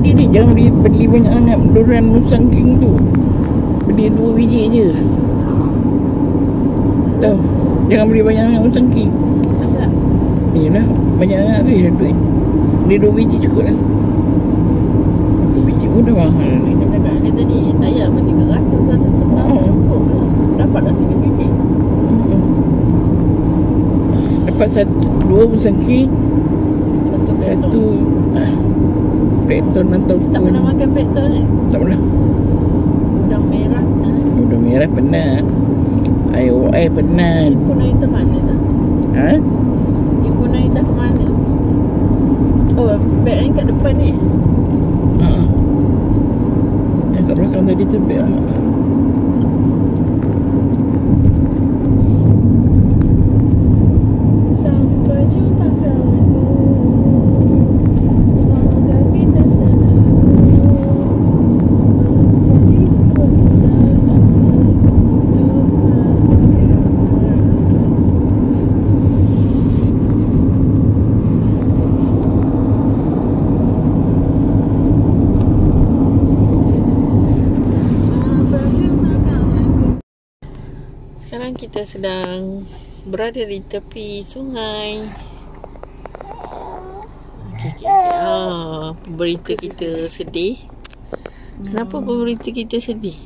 tadi ni, jangan beli banyak sangat durian Musang King tu. Beli 2 biji je. Tahu? Jangan beli banyak sangat Musang King. Yalah, banyak sangat habis dah duit. Beli 2 biji cukup lah. 2 biji pun dah mahal ni. Dia tadi tayar pun 300, 150. Dapat dah 3 biji. Dapat 2 Musang King. Satu Pekton atau tak pernah makan pekton kan? Tak pernah. Udang merah pernah. Udang merah pernah. Air pernah. Impun air tu mana tu? Ha? Impun air tu mana? Oh, beg yang kat depan ni. Yang kat belakang tadi tu beg. Sampai jumpa kawanku. Semoga kita selalu menjadi berkisah asal untuk masa depan. Sekarang kita sedang berada di tepi sungai. Pemberita kita sedih. Kenapa pemberita kita sedih?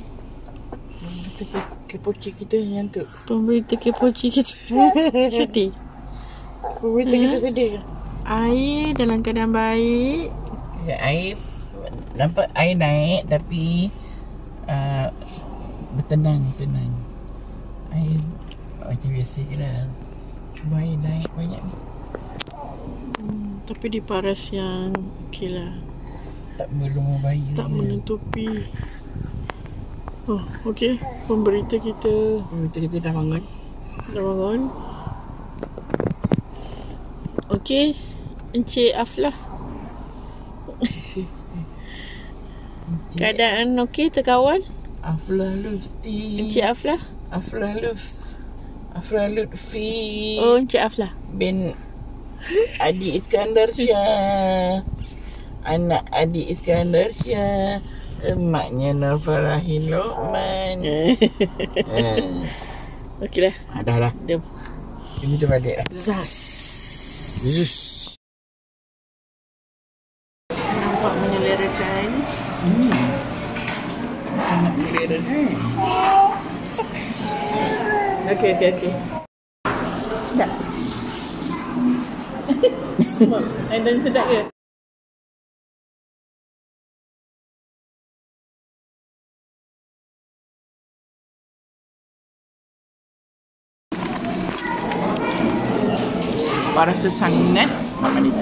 Pemberita kepoci kita yang tu. Pemberita kepoci kita sedih. Pemberita kita sedih. Air dalam keadaan baik. Ya, air nampak air naik tapi bertenang. Air macam biasa je lah. Cuma air naik banyak ni. Tapi di paras yang okey lah. Tak merumah bayi. Tak menutupi. Oh, okey. Pemberita kita Kita dah bangun. Okey. Encik Aflah. Keadaan okey terkawal? Aflah Lutfi. Encik Aflah? Aflah Lutfi. Oh, Encik Aflah. Bin Adi Iskandar Shah. Anak Adi Iskandar Shah. Emaknya Nur Farahin Lokman. Okey dah. Dah. Jom. Kita balik lah. Zas. Zus. Nampak menyelerakan. Sangat melera. Okey. Sedap. Dan sedap ke? Rasa sangat manis.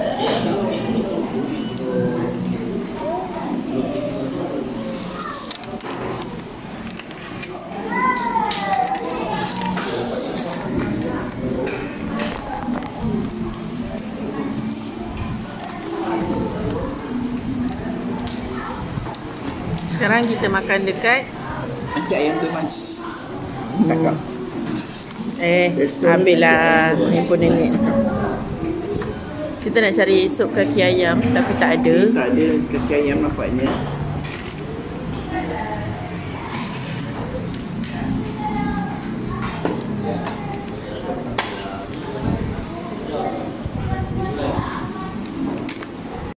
Sekarang kita makan dekat Nasi ayam tu mas. Takak. Habislah handphone nenek. Kita nak cari sup kaki ayam tapi tak ada. Tak ada kaki ayam nampaknya.